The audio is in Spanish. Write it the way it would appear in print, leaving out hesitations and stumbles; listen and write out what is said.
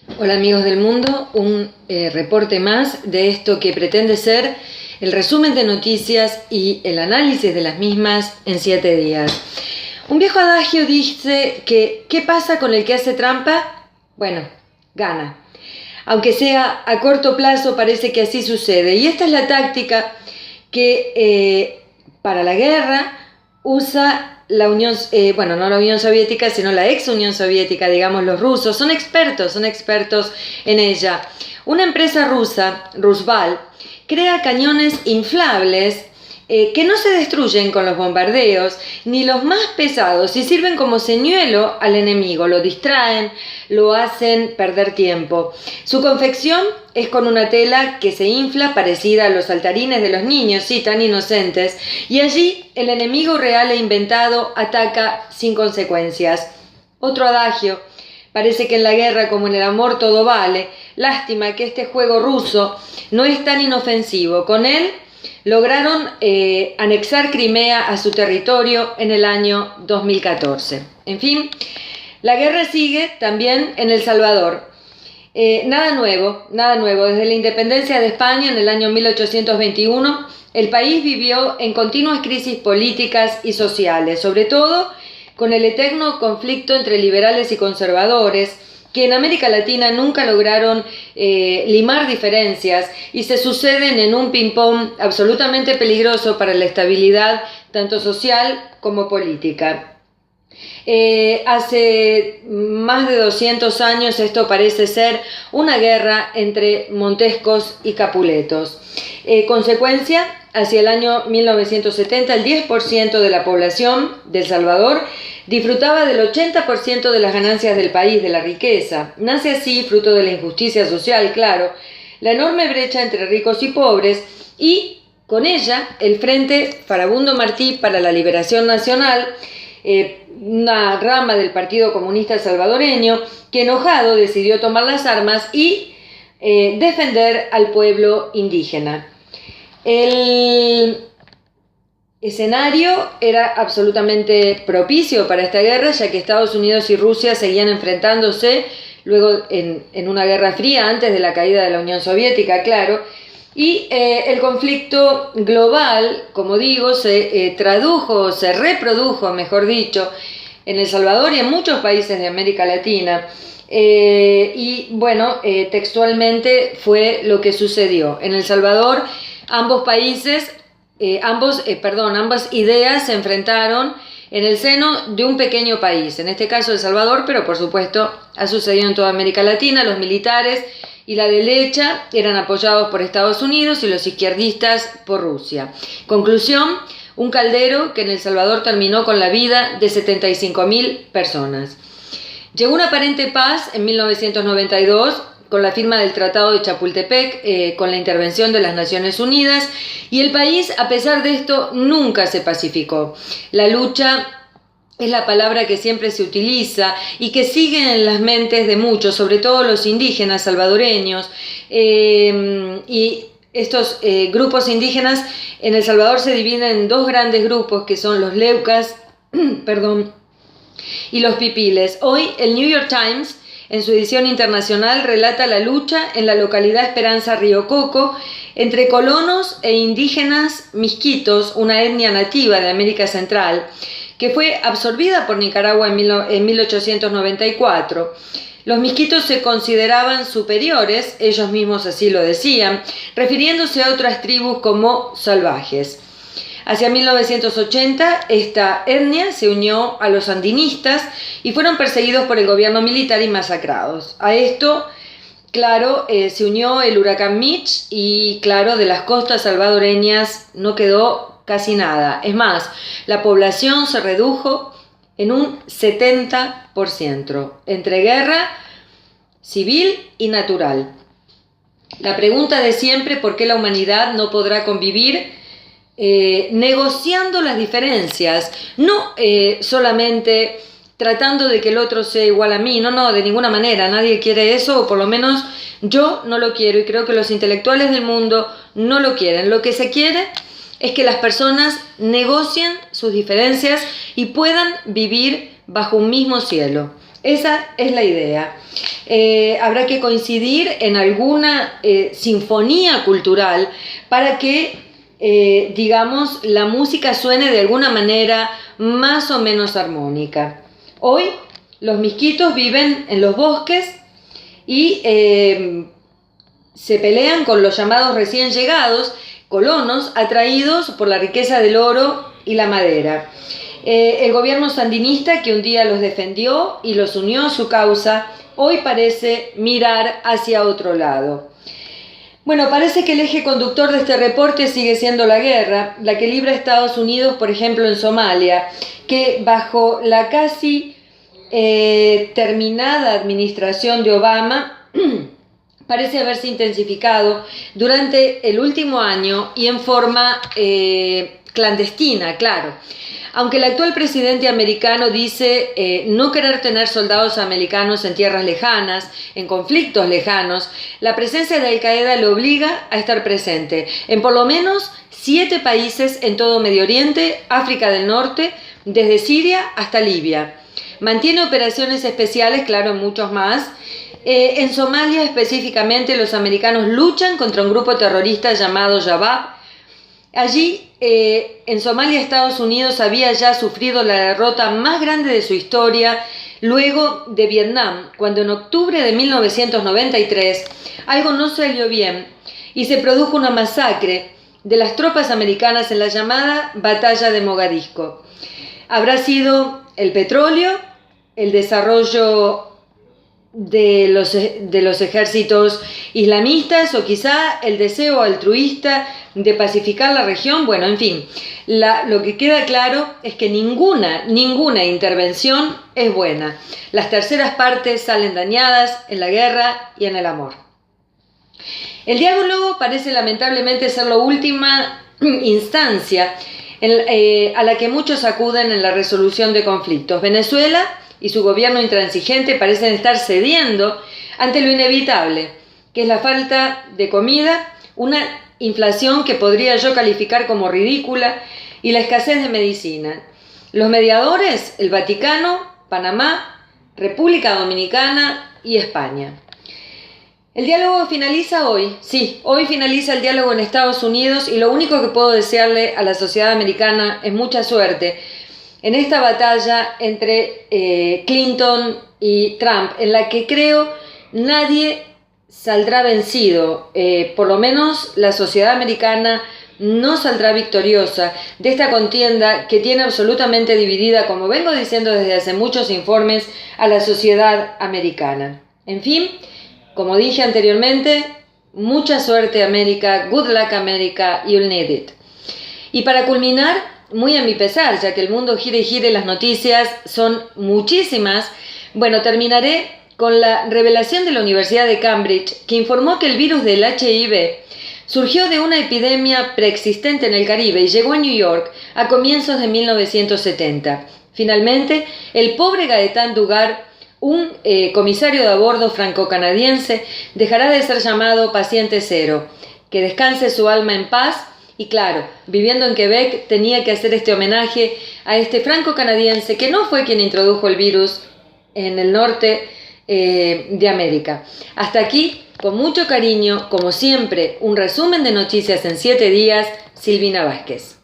Hola amigos del mundo, un reporte más de esto que pretende ser el resumen de noticias y el análisis de las mismas en 7 días. Un viejo adagio dice que ¿qué pasa con el que hace trampa? Bueno, gana. Aunque sea a corto plazo, parece que así sucede. Y esta es la táctica que para la guerra usa la Unión, no la Unión Soviética, sino la ex Unión Soviética, digamos, los rusos, son expertos en ella. Una empresa rusa, Rusval, crea cañones inflables que no se destruyen con los bombardeos, ni los más pesados, y sirven como señuelo al enemigo, lo distraen, lo hacen perder tiempo. Su confección es con una tela que se infla parecida a los saltarines de los niños, sí, tan inocentes, y allí el enemigo real e inventado ataca sin consecuencias. Otro adagio: parece que en la guerra como en el amor todo vale. Lástima que este juego ruso no es tan inofensivo. Con él lograron anexar Crimea a su territorio en el año 2014. En fin, la guerra sigue también en El Salvador. Nada nuevo. Desde la independencia de España en el año 1821, el país vivió en continuas crisis políticas y sociales, sobre todo con el eterno conflicto entre liberales y conservadores, que en América Latina nunca lograron limar diferencias y se suceden en un ping-pong absolutamente peligroso para la estabilidad tanto social como política. Hace más de 200 años esto parece ser una guerra entre Montescos y Capuletos. Consecuencia, hacia el año 1970 el 10% de la población de El Salvador disfrutaba del 80% de las ganancias del país, de la riqueza. Nace así, fruto de la injusticia social, claro, la enorme brecha entre ricos y pobres, y con ella el Frente Farabundo Martí para la Liberación Nacional, una rama del Partido Comunista Salvadoreño, que enojado decidió tomar las armas y defender al pueblo indígena. El escenario era absolutamente propicio para esta guerra, ya que Estados Unidos y Rusia seguían enfrentándose luego en una guerra fría antes de la caída de la Unión Soviética, claro, y el conflicto global, como digo, se reprodujo, mejor dicho, en El Salvador y en muchos países de América Latina. Textualmente fue lo que sucedió. En El Salvador, ambas ideas se enfrentaron en el seno de un pequeño país, en este caso El Salvador, pero por supuesto ha sucedido en toda América Latina. Los militares y la derecha eran apoyados por Estados Unidos y los izquierdistas por Rusia. Conclusión: un caldero que en El Salvador terminó con la vida de 75.000 personas. Llegó una aparente paz en 1992 con la firma del Tratado de Chapultepec, con la intervención de las Naciones Unidas, y el país, a pesar de esto, nunca se pacificó. La lucha es la palabra que siempre se utiliza y que sigue en las mentes de muchos, sobre todo los indígenas salvadoreños, y estos grupos indígenas en El Salvador se dividen en dos grandes grupos, que son los Leucas y los Pipiles. Hoy el New York Times, en su edición internacional, relata la lucha en la localidad Esperanza Río Coco entre colonos e indígenas misquitos, una etnia nativa de América Central, que fue absorbida por Nicaragua en 1894. Los misquitos se consideraban superiores, ellos mismos así lo decían, refiriéndose a otras tribus como salvajes. Hacia 1980, esta etnia se unió a los sandinistas y fueron perseguidos por el gobierno militar y masacrados. A esto, claro, se unió el huracán Mitch y, claro, de las costas salvadoreñas no quedó casi nada. Es más, la población se redujo en un 70%, entre guerra civil y natural. La pregunta de siempre: ¿por qué la humanidad no podrá convivir negociando las diferencias? No solamente tratando de que el otro sea igual a mí, no, de ninguna manera, nadie quiere eso, o por lo menos yo no lo quiero, y creo que los intelectuales del mundo no lo quieren. Lo que se quiere es que las personas negocien sus diferencias y puedan vivir bajo un mismo cielo. Esa es la idea. Habrá que coincidir en alguna sinfonía cultural para que, digamos, la música suene de alguna manera más o menos armónica. Hoy los misquitos viven en los bosques y se pelean con los llamados recién llegados, colonos atraídos por la riqueza del oro y la madera. El gobierno sandinista, que un día los defendió y los unió a su causa, hoy parece mirar hacia otro lado. Bueno, parece que el eje conductor de este reporte sigue siendo la guerra, la que libra Estados Unidos, por ejemplo, en Somalia, que bajo la casi terminada administración de Obama parece haberse intensificado durante el último año y en forma clandestina, claro. Aunque el actual presidente americano dice no querer tener soldados americanos en tierras lejanas, en conflictos lejanos, la presencia de Al-Qaeda lo obliga a estar presente en por lo menos 7 países en todo Medio Oriente, África del Norte, desde Siria hasta Libia. Mantiene operaciones especiales, claro, en muchos más. En Somalia específicamente los americanos luchan contra un grupo terrorista llamado Jabhat. Allí, en Somalia, Estados Unidos había ya sufrido la derrota más grande de su historia luego de Vietnam, cuando en octubre de 1993 algo no salió bien y se produjo una masacre de las tropas americanas en la llamada Batalla de Mogadiscio. Habrá sido el petróleo, el desarrollo de los ejércitos islamistas o quizá el deseo altruista de pacificar la región. Bueno, en fin, lo que queda claro es que ninguna intervención es buena. Las terceras partes salen dañadas en la guerra y en el amor. El diálogo parece lamentablemente ser la última instancia a la que muchos acuden en la resolución de conflictos. Venezuela y su gobierno intransigente parecen estar cediendo ante lo inevitable, que es la falta de comida, una inflación que podría yo calificar como ridícula y la escasez de medicina. Los mediadores, el Vaticano, Panamá, República Dominicana y España. El diálogo finaliza hoy, sí, hoy finaliza el diálogo en Estados Unidos y lo único que puedo desearle a la sociedad americana es mucha suerte en esta batalla entre Clinton y Trump, en la que creo nadie saldrá vencido, por lo menos la sociedad americana no saldrá victoriosa de esta contienda que tiene absolutamente dividida, como vengo diciendo desde hace muchos informes, a la sociedad americana. En fin, como dije anteriormente, mucha suerte América, good luck América, you'll need it. Y para culminar, muy a mi pesar, ya que el mundo gira y gira y las noticias son muchísimas, bueno, terminaré con la revelación de la Universidad de Cambridge, que informó que el virus del HIV surgió de una epidemia preexistente en el Caribe y llegó a New York a comienzos de 1970. Finalmente, el pobre Gaetán Dugar, un comisario de a bordo franco-canadiense, dejará de ser llamado paciente cero. Que descanse su alma en paz. Y claro, viviendo en Quebec tenía que hacer este homenaje a este franco-canadiense que no fue quien introdujo el virus en el norte de América. Hasta aquí, con mucho cariño, como siempre, un resumen de noticias en 7 días, Silvina Vázquez.